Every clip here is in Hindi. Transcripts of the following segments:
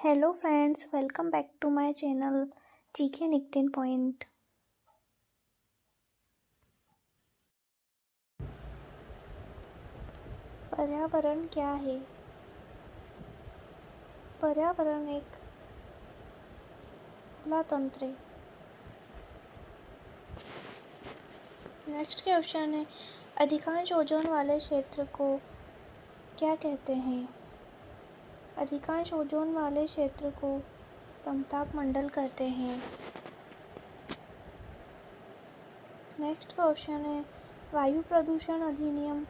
Hello friends, welcome back to my channel GK Nitin point. पर्यावरण क्या है? पर्यावरण एक खुला तंत्र है। नेक्स्ट क्वेश्चन है, अधिकांश ओजोन वाले क्षेत्र को क्या कहते हैं? अधिकांश ओजोन वाले क्षेत्र को समताप मंडल कहते हैं। नेक्स्ट क्वेश्चन है, वायु प्रदूषण अधिनियम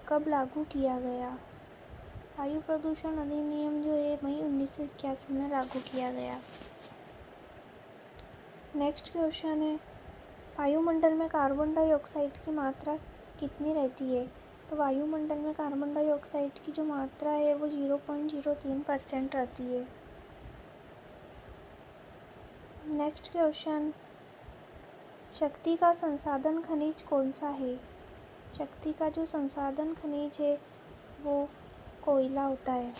कब लागू किया गया? वायु प्रदूषण अधिनियम जो है मई 1981 में लागू किया गया। नेक्स्ट क्वेश्चन है, वायुमंडल में कार्बन डाइऑक्साइड की मात्रा कितनी रहती है? तो वायुमंडल में कार्बन डाइऑक्साइड की जो मात्रा है वो 0.03% रहती है। नेक्स्ट क्वेश्चन, शक्ति का संसाधन खनिज कौन सा है? शक्ति का जो संसाधन खनिज है वो कोयला होता है।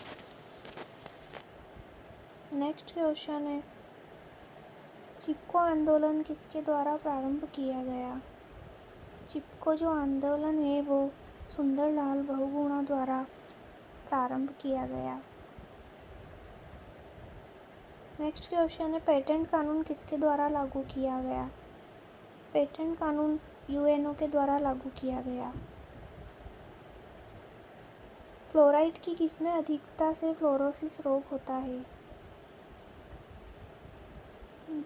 नेक्स्ट क्वेश्चन है, चिपको आंदोलन किसके द्वारा प्रारंभ किया गया? चिपको जो आंदोलन है वो सुंदरलाल बहुगुणा द्वारा प्रारंभ किया गया। नेक्स्ट क्वेश्चन है, पेटेंट कानून किसके द्वारा लागू किया गया? पेटेंट कानून यूएनओ के द्वारा लागू किया गया। फ्लोराइड की किसमें अधिकता से फ्लोरोसिस रोग होता है?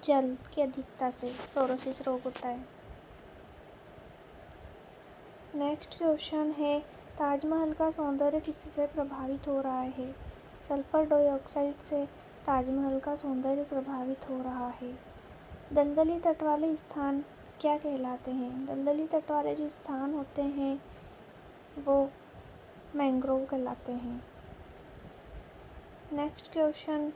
जल की अधिकता से फ्लोरोसिस रोग होता है। नेक्स्ट क्वेश्चन है, ताजमहल का सौंदर्य किससे प्रभावित हो रहा है? सल्फर डाइऑक्साइड से ताजमहल का सौंदर्य प्रभावित हो रहा है। दलदली तट वाले स्थान क्या कहलाते हैं? दलदली तट वाले जो स्थान होते हैं वो मैंग्रोव कहलाते हैं। नेक्स्ट क्वेश्चन,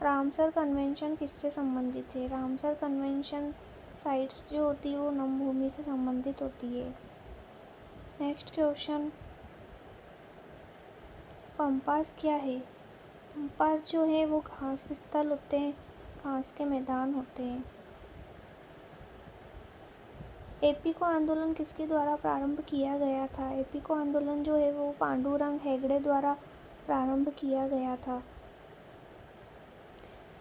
रामसर कन्वेंशन किससे संबंधित है? रामसर कन्वेंशन साइट्स जो होती है वो नमभूमि से संबंधित होती है। नेक्स्ट क्वेश्चन, पम्पास क्या है? पम्पास जो है वो घास स्थल होते हैं, घास के मैदान होते हैं। एपीको आंदोलन किसके द्वारा प्रारंभ किया गया था? एपीको आंदोलन जो है वो पांडुरंग हेगड़े द्वारा प्रारंभ किया गया था।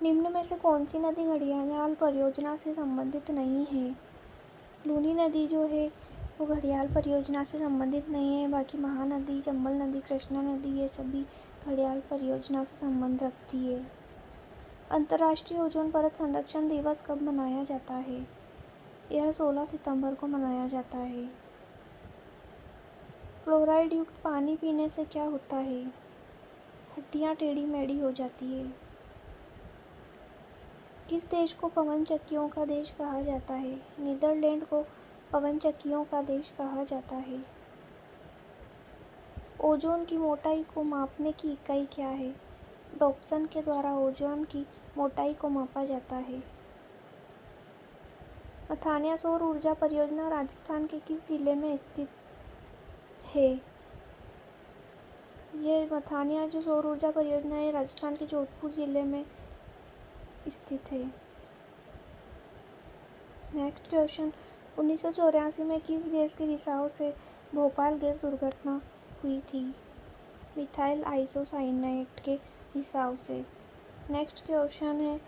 निम्न में से कौन सी नदी घड़ियाल परियोजना से संबंधित नहीं है? लूनी नदी जो है वो घड़ियाल परियोजना से संबंधित नहीं है, बाकी महानदी, चंबल नदी, कृष्णा नदी ये सभी घड़ियाल परियोजना से संबंध रखती है। अंतर्राष्ट्रीय ओजोन परत संरक्षण दिवस कब मनाया जाता है? यह 16 सितंबर को मनाया जाता है। फ्लोराइड युक्त पानी पीने से क्या होता है? हड्डियाँ टेढ़ी मेढ़ी हो जाती है। किस देश को पवन चक्कियों का देश कहा जाता है? नीदरलैंड को पवन चक्कियों का देश कहा जाता है। ओजोन की मोटाई को मापने की इकाई क्या है? डॉप्सन के द्वारा ओजोन की मोटाई को मापा जाता है। मथानिया सौर ऊर्जा परियोजना राजस्थान के किस जिले में स्थित है? ये मथानिया जो सौर ऊर्जा परियोजना है राजस्थान के जोधपुर जिले में स्थित है। नेक्स्ट क्वेश्चन, 1984 में किस गैस के रिसाव से भोपाल गैस दुर्घटना हुई थी? मिथाइल आइसोसाइनेट के रिसाव से। नेक्स्ट क्वेश्चन है,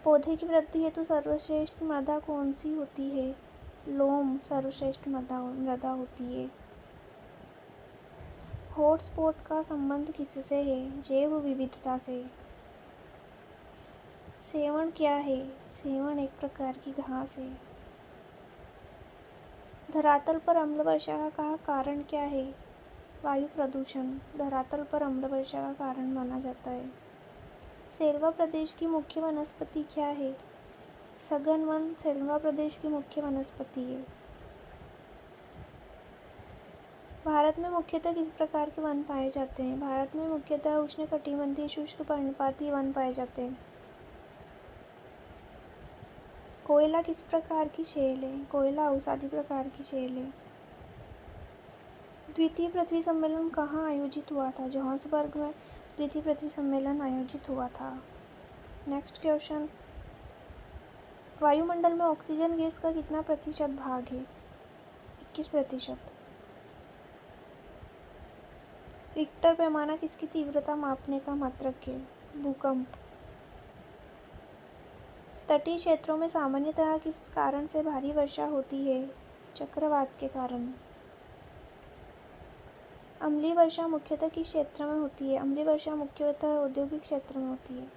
पौधे की वृद्धि हेतु सर्वश्रेष्ठ मृदा कौन सी होती है? लोम सर्वश्रेष्ठ मृदा होती है। हॉटस्पॉट का संबंध किससे है? जैव विविधता से। सेवण क्या है? सेवण एक प्रकार की घास है। धरातल पर अम्ल वर्षा का कारण क्या है? वायु प्रदूषण धरातल पर अम्ल वर्षा का कारण माना जाता है। सेल्वा प्रदेश की मुख्य वनस्पति क्या है? सघन वन सेल्वा प्रदेश की मुख्य वनस्पति है। भारत में मुख्यतः किस प्रकार के वन पाए जाते हैं? भारत में मुख्यतः उष्णकटिबंधीय शुष्क पर्णपाती वन पाए जाते हैं। कोयला किस प्रकार की शेल है? कोयला औषधि प्रकार की शेल है। द्वितीय पृथ्वी सम्मेलन कहाँ आयोजित हुआ था? जोहान्सबर्ग में द्वितीय पृथ्वी सम्मेलन आयोजित हुआ था। नेक्स्ट क्वेश्चन, वायुमंडल में ऑक्सीजन गैस का कितना प्रतिशत भाग है? 21%। रिक्टर पैमाना किसकी तीव्रता मापने का मात्रक है? भूकंप। तटीय क्षेत्रों में सामान्यतः किस कारण से भारी वर्षा होती है? चक्रवात के कारण। अम्लीय वर्षा मुख्यतः किस क्षेत्र में होती है? अम्लीय वर्षा मुख्यतः औद्योगिक क्षेत्र में होती है।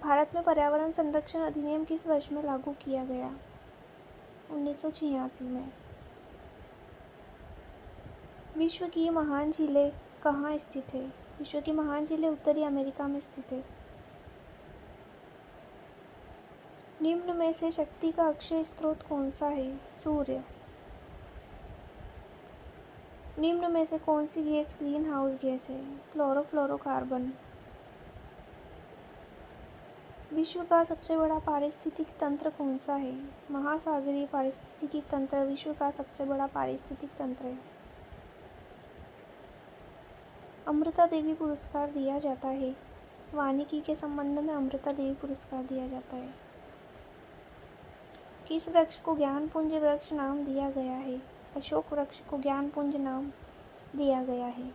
भारत में पर्यावरण संरक्षण अधिनियम किस वर्ष में लागू किया गया? 1986 में। विश्व की महान झीलें कहाँ स्थित है? विश्व की महान झीलें उत्तरी अमेरिका में स्थित है। निम्न में से शक्ति का अक्षय स्रोत कौन सा है? सूर्य। निम्न में से कौन सी गैस ग्रीन हाउस गैस है? क्लोरोफ्लोरोकार्बन। विश्व का सबसे बड़ा पारिस्थितिक तंत्र कौन सा है? महासागरीय पारिस्थितिकी तंत्र विश्व का सबसे बड़ा पारिस्थितिक तंत्र है। अमृता देवी पुरस्कार दिया जाता है। वानिकी के संबंध में अमृता देवी पुरस्कार दिया जाता है। किस वृक्ष को ज्ञानपुंज वृक्ष नाम दिया गया है? अशोक वृक्ष को ज्ञानपुंज नाम दिया गया है।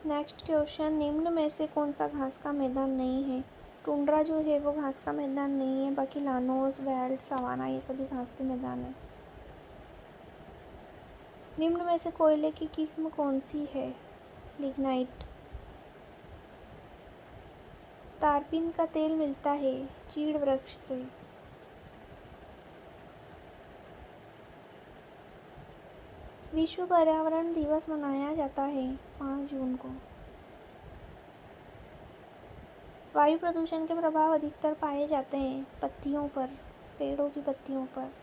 नेक्स्ट क्वेश्चन, निम्न में से कौन सा घास का मैदान नहीं है? टुंड्रा जो है वो घास का मैदान नहीं है, बाकी लानोस, वेल्ड, सवाना ये सभी घास के मैदान है। निम्न में से कोयले की किस्म कौन सी है? लिग्नाइट। तारपीन का तेल मिलता है चीड़ वृक्ष से। विश्व पर्यावरण दिवस मनाया जाता है 5 जून को। वायु प्रदूषण के प्रभाव अधिकतर पाए जाते हैं पत्तियों पर, पेड़ों की पत्तियों पर।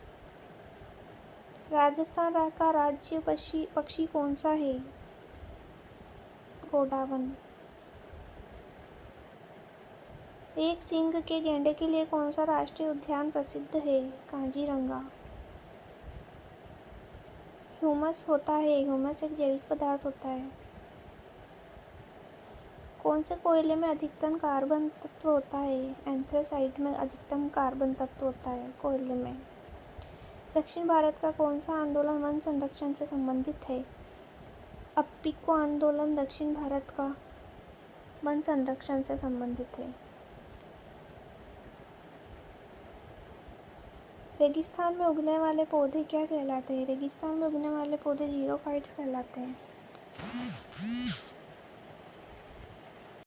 राजस्थान का राज्य पक्षी कौन सा है? गोडावन। एक सींग के गैंडे के लिए कौन सा राष्ट्रीय उद्यान प्रसिद्ध है? काजीरंगा। ह्यूमस होता है, ह्यूमस एक जैविक पदार्थ होता है। कौन से कोयले में अधिकतम कार्बन तत्व होता है? एंथ्रेसाइट में अधिकतम कार्बन तत्व होता है कोयले में। दक्षिण भारत का कौन सा आंदोलन वन संरक्षण से संबंधित है? अप्पिको आंदोलन दक्षिण भारत का वन संरक्षण से संबंधित है। रेगिस्तान में उगने वाले पौधे क्या कहलाते हैं? रेगिस्तान में उगने वाले पौधे जीरोफाइट्स कहलाते हैं।